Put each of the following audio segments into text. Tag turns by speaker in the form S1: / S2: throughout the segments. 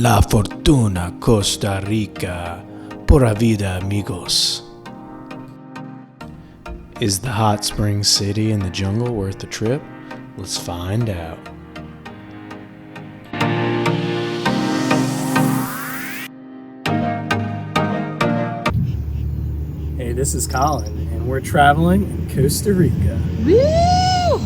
S1: La Fortuna, Costa Rica. Pura vida, amigos. Is the hot spring city in the jungle worth the trip? Let's find out. Hey, this is Colin, and we're traveling in Costa Rica.
S2: Woo!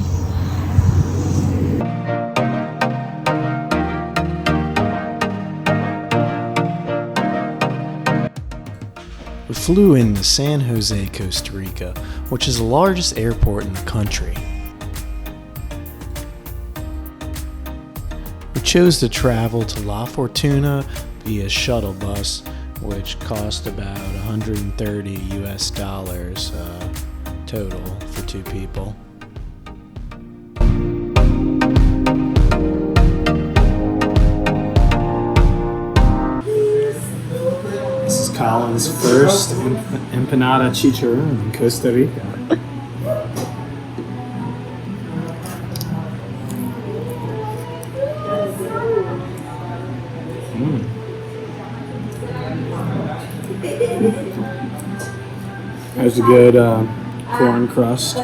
S1: We flew into San Jose, Costa Rica, which is the largest airport in the country. We chose to travel to La Fortuna via shuttle bus, which cost about $130 total for two people. This is Colin's first empanada chicharron in Costa Rica. There's a good corn crust.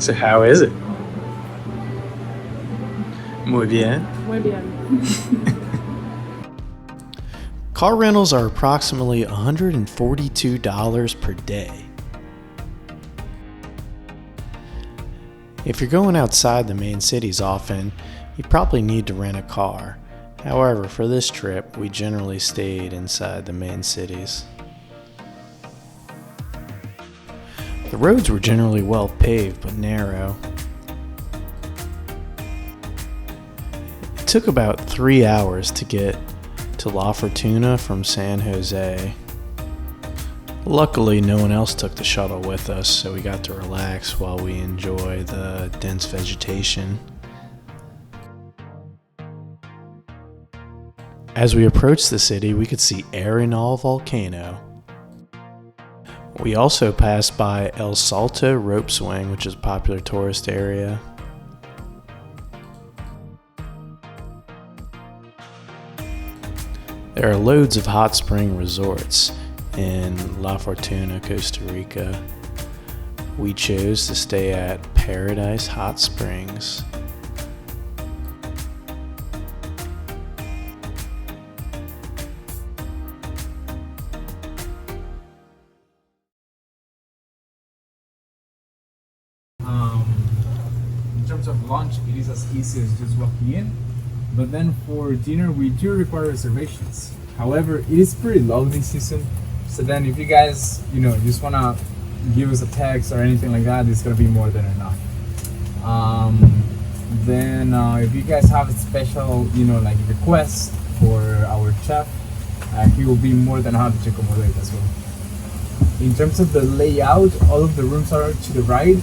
S1: So how is it? Muy bien.
S2: Muy bien.
S1: Car rentals are approximately $142 per day. If you're going outside the main cities often, you probably need to rent a car. However, for this trip, we generally stayed inside the main cities. The roads were generally well paved but narrow. It took about 3 hours to get to La Fortuna from San Jose. Luckily, no one else took the shuttle with us, so we got to relax while we enjoy the dense vegetation. As we approached the city, we could see Arenal Volcano. We also passed by El Salto rope swing, which is a popular tourist area. There are loads of hot spring resorts in La Fortuna, Costa Rica. We chose to stay at Paradise Hot Springs.
S3: In terms of lunch, it is as easy as just walking in. But then for dinner, we do require reservations. However, it is pretty low this season. So then if you guys, just want to give us a text or anything like that, it's going to be more than enough. If you guys have a special, like request for our chef, he will be more than happy to accommodate as well. In terms of the layout, all of the rooms are to the right.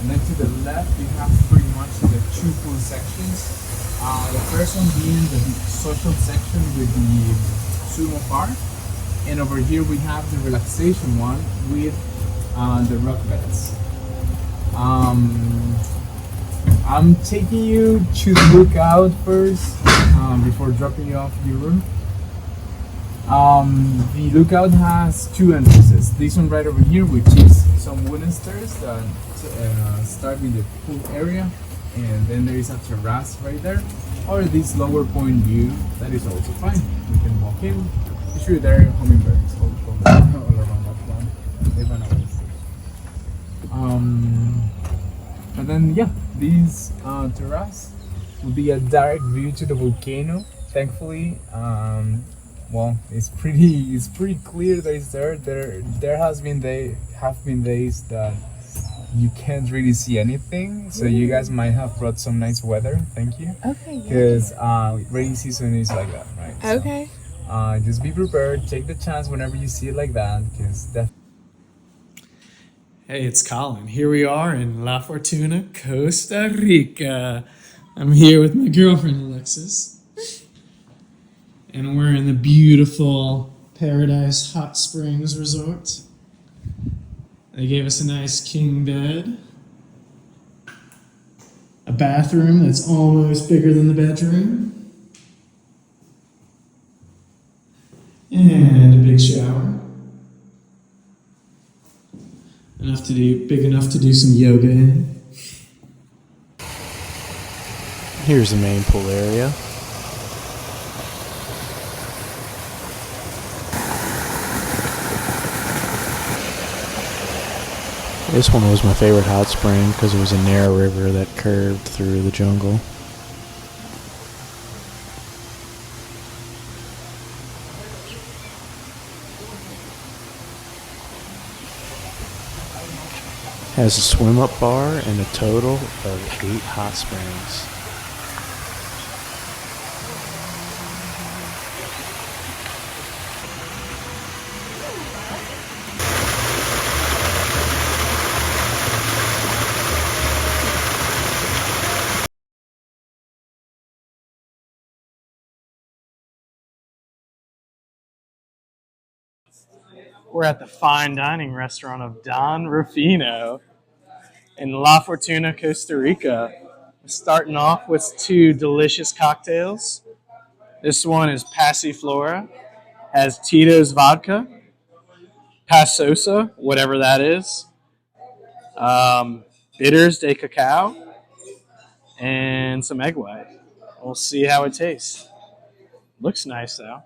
S3: And then to the left, you have pretty much the two pool sections. The first one being the social section with the sumo bar, and over here we have the relaxation one with the rock beds. I'm taking you to the lookout first before dropping you off your room. The lookout has two entrances. This one right over here, which is some wooden stairs that start with the pool area, and then there is a terrace right there, or this lower point view that is also fine. You can walk in. You sure there are hummingbirds all around that plant. They run away. But then this terrace will be a direct view to the volcano. Thankfully, it's pretty clear that it's there. There have been days that you can't really see anything, so you guys might have brought some nice weather. Thank you.
S2: Okay.
S3: Because rainy season is like that, right?
S2: Okay.
S3: So, just be prepared. Take the chance whenever you see it like that, because
S1: Hey, it's Colin. Here we are in La Fortuna, Costa Rica. I'm here with my girlfriend, Alexis. And we're in the beautiful Paradise Hot Springs Resort. They gave us a nice king bed. A bathroom that's almost bigger than the bedroom. And a big shower. Big enough to do some yoga in. Here's the main pool area. This one was my favorite hot spring because it was a narrow river that curved through the jungle. Has a swim-up bar and a total of 8 hot springs. We're at the fine dining restaurant of Don Rufino in La Fortuna, Costa Rica. Starting off with 2 delicious cocktails. This one is Passiflora, has Tito's vodka, Passosa, whatever that is, bitters de cacao, and some egg white. We'll see how it tastes. Looks nice though.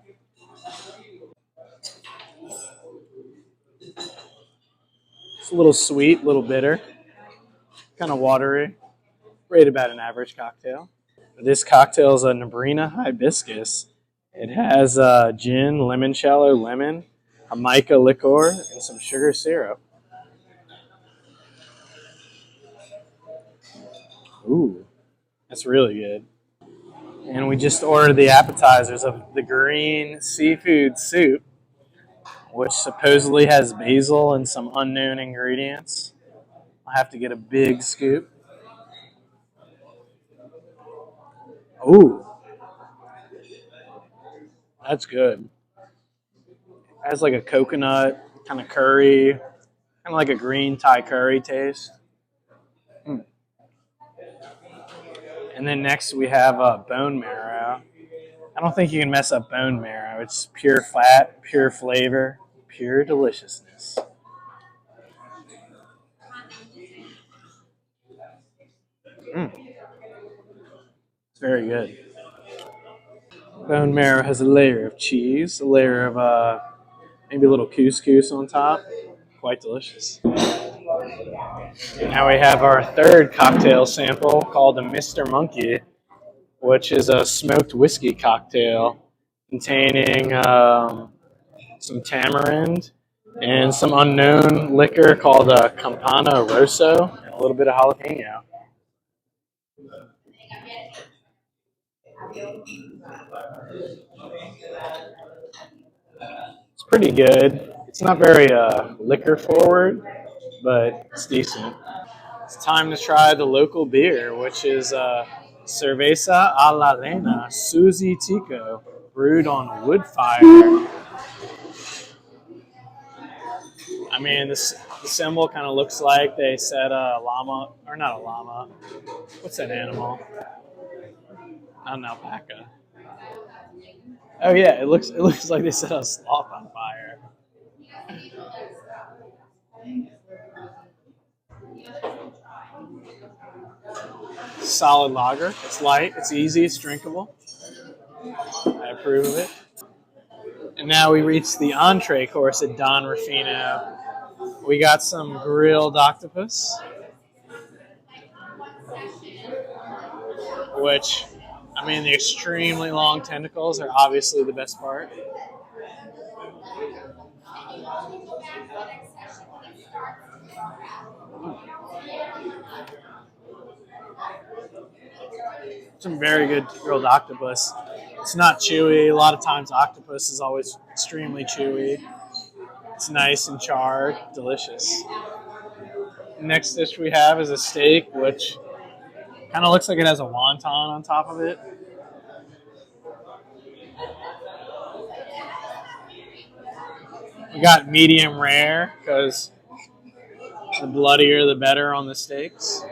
S1: It's a little sweet, a little bitter, kind of watery. Rate about an average cocktail. This cocktail is a Nebrina hibiscus. It has gin, limoncello, lemon, Jamaica liqueur, and some sugar syrup. Ooh, that's really good. And we just ordered the appetizers of the green seafood soup, which supposedly has basil and some unknown ingredients. I'll have to get a big scoop. Ooh, that's good. It has like a coconut kind of curry, kind of like a green Thai curry taste. Mm. And then next we have bone marrow. I don't think you can mess up bone marrow. It's pure fat, pure flavor, pure deliciousness. Mm. It's very good. Bone marrow has a layer of cheese, a layer of maybe a little couscous on top. Quite delicious. Now we have our third cocktail sample called the Mr. Monkey, which is a smoked whiskey cocktail containing some tamarind and some unknown liquor called Campana Rosso and a little bit of jalapeno. It's pretty good. It's not very liquor forward, but it's decent. It's time to try the local beer, which is Cerveza a la Lena Suzy Tico, brewed on wood fire. I mean, the symbol kind of looks like they said a llama, or not a llama. What's that animal? Not an alpaca. Oh yeah, it looks like they set a sloth on fire. Solid lager. It's light. It's easy. It's drinkable. I approve of it. And now we reach the entree course at Don Rufino. We got some grilled octopus, which, I mean, the extremely long tentacles are obviously the best part. Some very good grilled octopus. It's not chewy. A lot of times, octopus is always extremely chewy. It's nice and charred, delicious. Next dish we have is a steak, which kind of looks like it has a wonton on top of it. We got medium rare because the bloodier the better on the steaks.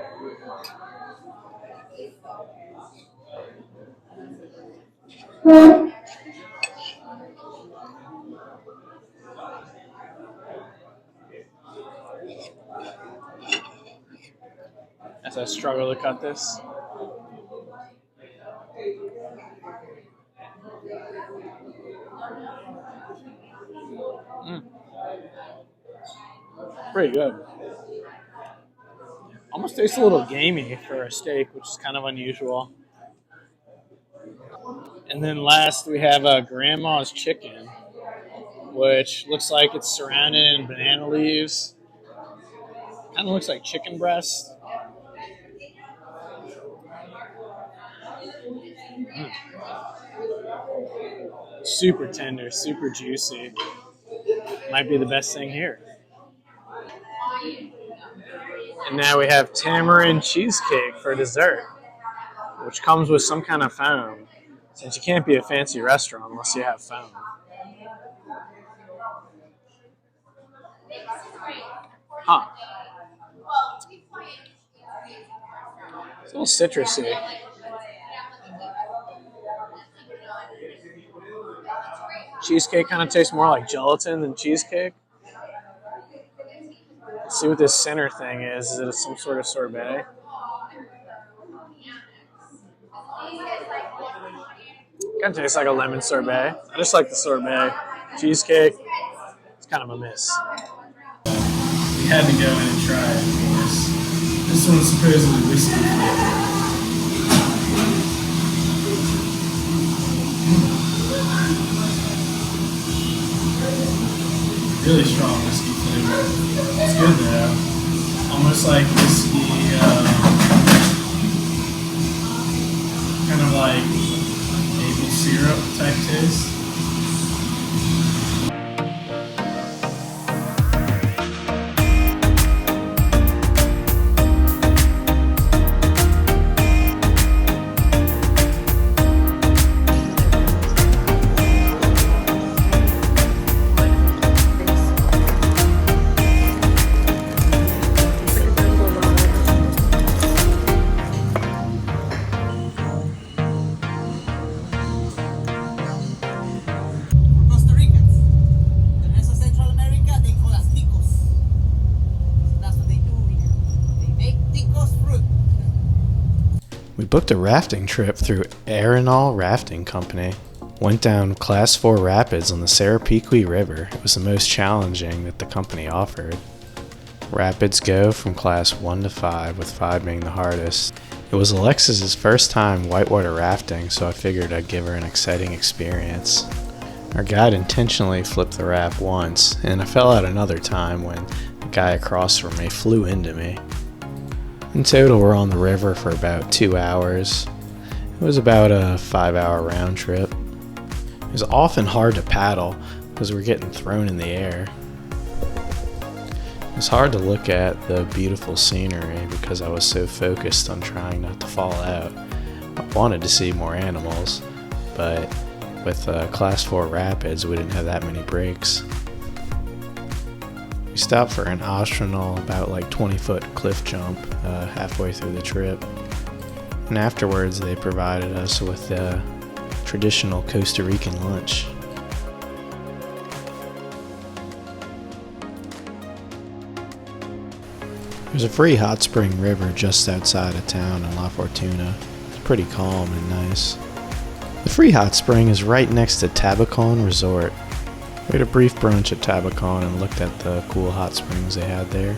S1: As I struggle to cut this. Pretty good. Almost tastes a little gamey for a steak, which is kind of unusual. And then last we have a grandma's chicken, which looks like it's surrounded in banana leaves. Kind of looks like chicken breast. Super tender, super juicy. Might be the best thing here. And now we have tamarind cheesecake for dessert, which comes with some kind of foam, since you can't be a fancy restaurant unless you have foam. Huh. It's a little citrusy. Cheesecake kind of tastes more like gelatin than cheesecake. Let's see what this center thing is. Is it some sort of sorbet? Kind of tastes like a lemon sorbet. I just like the sorbet. Cheesecake, it's kind of a miss. We had to go in and try it because this one's supposedly whiskey flavored. Really strong whiskey flavor. It's good though. Almost like whiskey, kind of like maple syrup type taste.
S2: Costa Ricans. The rest of Central America, they call us ticos. That's what they do here. They make ticos fruit.
S1: We booked a rafting trip through Arenal Rafting Company. Went down Class 4 rapids on the Sarapiqui River. It was the most challenging that the company offered. Rapids go from Class 1 to 5, with 5 being the hardest. It was Alexis's first time whitewater rafting, so I figured I'd give her an exciting experience. Our guide intentionally flipped the raft once, and I fell out another time when the guy across from me flew into me. In total, we're on the river for about 2 hours. It was about a 5-hour round trip. It was often hard to paddle because we're getting thrown in the air. It was hard to look at the beautiful scenery because I was so focused on trying not to fall out. I wanted to see more animals, but with Class 4 rapids, we didn't have that many breaks. We stopped for an optional, about like 20-foot cliff jump halfway through the trip. And afterwards, they provided us with a traditional Costa Rican lunch. There's a free hot spring river just outside of town in La Fortuna. It's pretty calm and nice. The free hot spring is right next to Tabacon Resort. We had a brief brunch at Tabacon and looked at the cool hot springs they had there.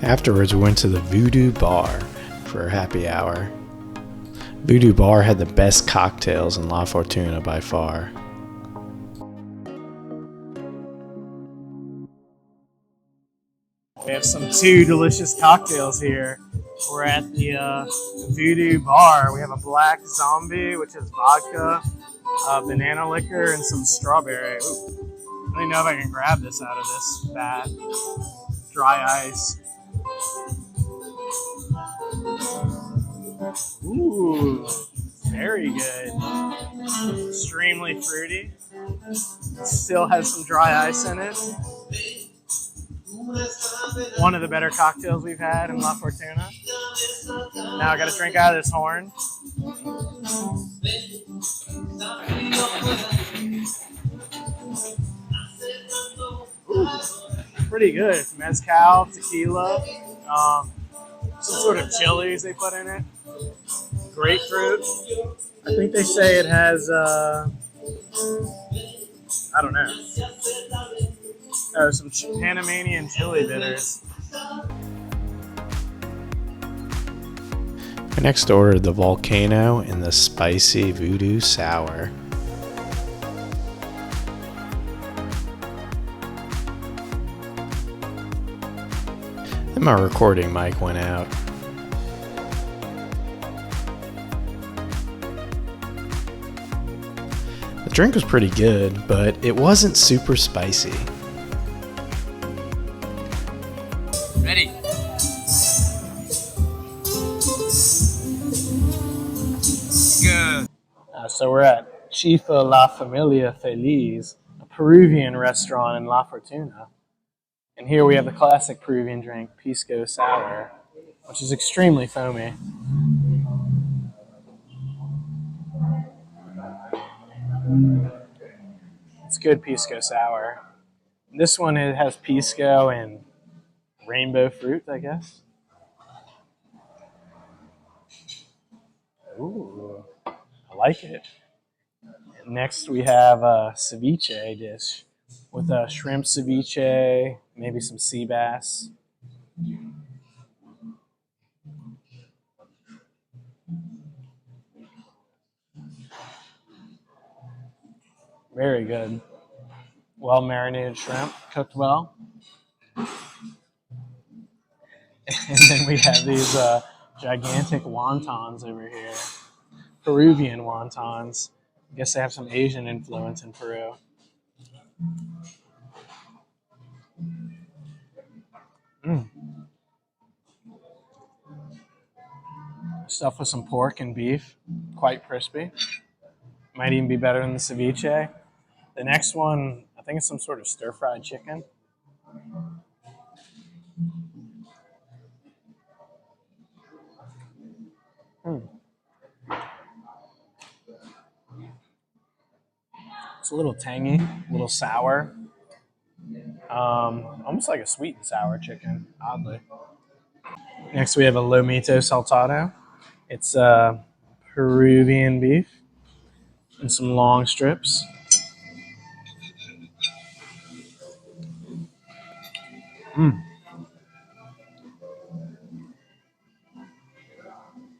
S1: Afterwards, we went to the Voodoo Bar for a happy hour. Voodoo Bar had the best cocktails in La Fortuna by far. We have some 2 delicious cocktails here. We're at the Voodoo Bar. We have a black zombie, which is vodka, banana liquor, and some strawberry. Ooh. I don't even know if I can grab this out of this vat. Dry ice. Ooh, very good. Extremely fruity. Still has some dry ice in it. One of the better cocktails we've had in La Fortuna. Now I gotta drink out of this horn. Pretty good. It's mezcal, tequila, some sort of chilies they put in it. Grapefruit. I think they say it has, I don't know. Oh, some Panamanian chili bitters. I next ordered the Volcano and the spicy Voodoo Sour. Then my recording mic went out. The drink was pretty good, but it wasn't super spicy.
S2: Ready? Good.
S1: So we're at Chifa La Familia Feliz, a Peruvian restaurant in La Fortuna. And here we have the classic Peruvian drink, Pisco Sour, which is extremely foamy. It's good Pisco Sour. This one, it has Pisco and rainbow fruit, I guess. Ooh, I like it. Next we have a ceviche dish with a shrimp ceviche, maybe some sea bass. Very good. Well marinated shrimp, cooked well. And then we have these gigantic wontons over here. Peruvian wontons. I guess they have some Asian influence in Peru. Stuffed with some pork and beef. Quite crispy. Might even be better than the ceviche. The next one, I think it's some sort of stir-fried chicken. It's a little tangy, a little sour. Almost like a sweet and sour chicken, oddly. Next we have a lomito saltado. It's Peruvian beef and some long strips.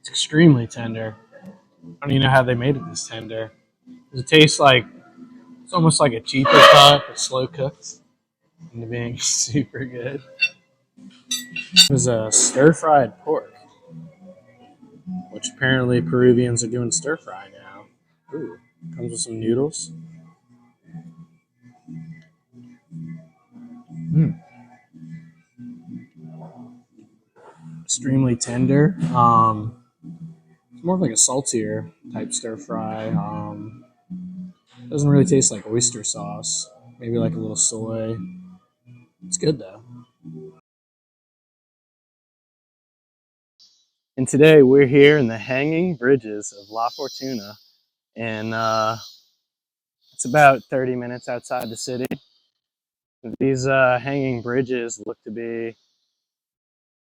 S1: It's extremely tender. I don't even know how they made it this tender. It tastes like, it's almost like a cheaper cut, but slow cooked into being super good. It was a stir-fried pork, which apparently Peruvians are doing stir-fry now. Ooh, comes with some noodles. Extremely tender. It's more of like a saltier type stir-fry. Doesn't really taste like oyster sauce. Maybe like a little soy. It's good though. And today we're here in the hanging bridges of La Fortuna, and it's about 30 minutes outside the city. These hanging bridges look to be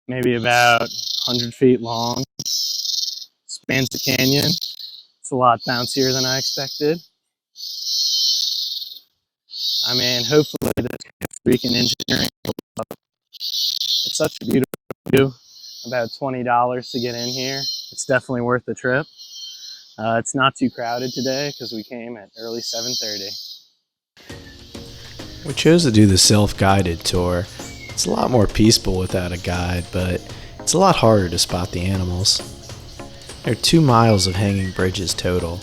S1: maybe about 100 feet long. Spans the canyon. It's a lot bouncier than I expected. I mean, hopefully this Costa Rican engineering holds up. It's such a beautiful view. About $20 to get in here. It's definitely worth the trip. It's not too crowded today because we came at early 7:30. We chose to do the self-guided tour. It's a lot more peaceful without a guide, but it's a lot harder to spot the animals. There are 2 miles of hanging bridges total.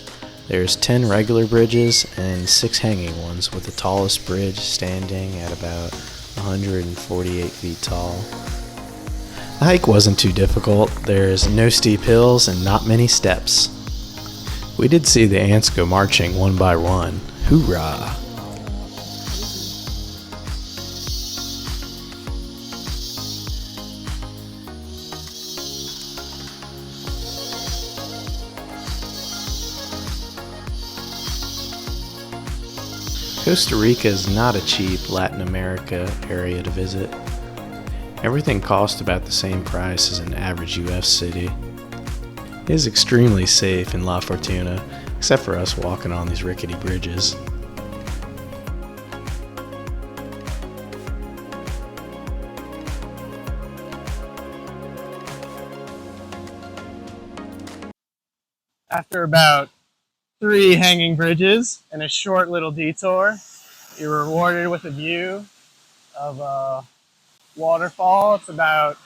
S1: There's 10 regular bridges and 6 hanging ones, with the tallest bridge standing at about 148 feet tall. The hike wasn't too difficult. There's no steep hills and not many steps. We did see the ants go marching one by one. Hoorah! Costa Rica is not a cheap Latin America area to visit. Everything costs about the same price as an average US city. It is extremely safe in La Fortuna, except for us walking on these rickety bridges.
S4: After about 3 hanging bridges and a short little detour, you're rewarded with a view of a waterfall. It's about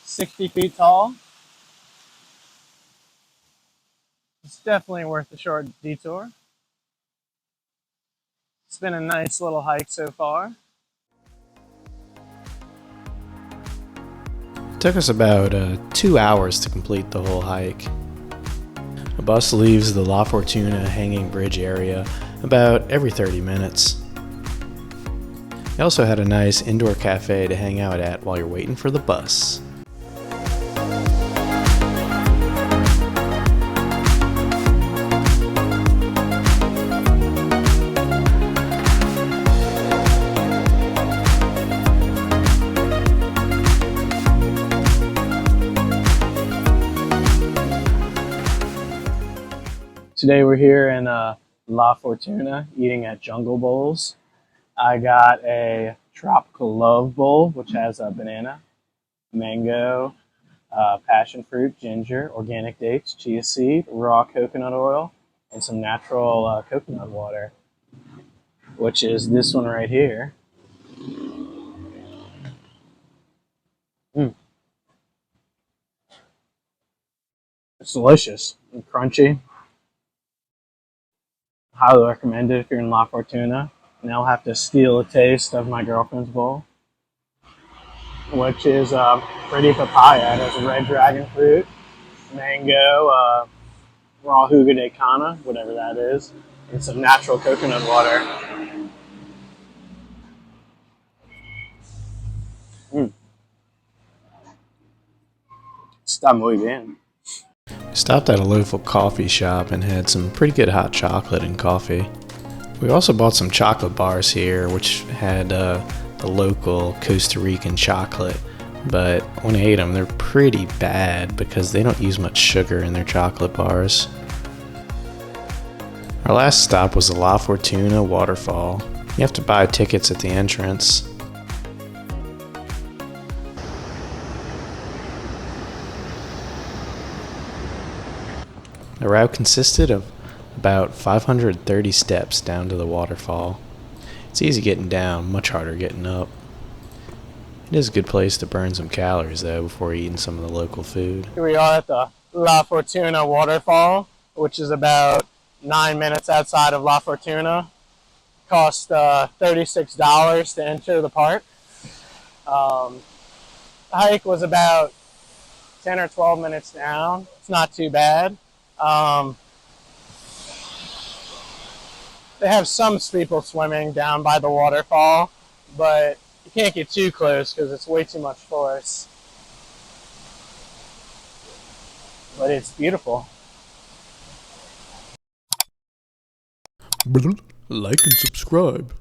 S4: 60 feet tall. It's definitely worth the short detour. It's been a nice little hike so far.
S1: It took us about 2 hours to complete the whole hike. A bus leaves the La Fortuna hanging bridge area about every 30 minutes. They also had a nice indoor cafe to hang out at while you're waiting for the bus.
S4: Today we're here in La Fortuna eating at Jungle Bowls. I got a tropical love bowl, which has a banana, mango, passion fruit, ginger, organic dates, chia seed, raw coconut oil, and some natural coconut water, which is this one right here. It's delicious and crunchy. Highly recommend it if you're in La Fortuna. Now I'll have to steal a taste of my girlfriend's bowl, which is pretty papaya. It has red dragon fruit, mango, raw jugo de cana, whatever that is, and some natural coconut water. Está muy bien.
S1: Stopped at a local coffee shop and had some pretty good hot chocolate and coffee. We also bought some chocolate bars here, which had the local Costa Rican chocolate. But when I ate them, they're pretty bad because they don't use much sugar in their chocolate bars. Our last stop was the La Fortuna Waterfall. You have to buy tickets at the entrance. The route consisted of about 530 steps down to the waterfall. It's easy getting down, much harder getting up. It is a good place to burn some calories though before eating some of the local food.
S4: Here we are at the La Fortuna Waterfall, which is about 9 minutes outside of La Fortuna. Cost $36 to enter the park. The hike was about 10 or 12 minutes down. It's not too bad. They have some people swimming down by the waterfall, but you can't get too close because it's way too much force. But it's beautiful.
S1: Like and subscribe.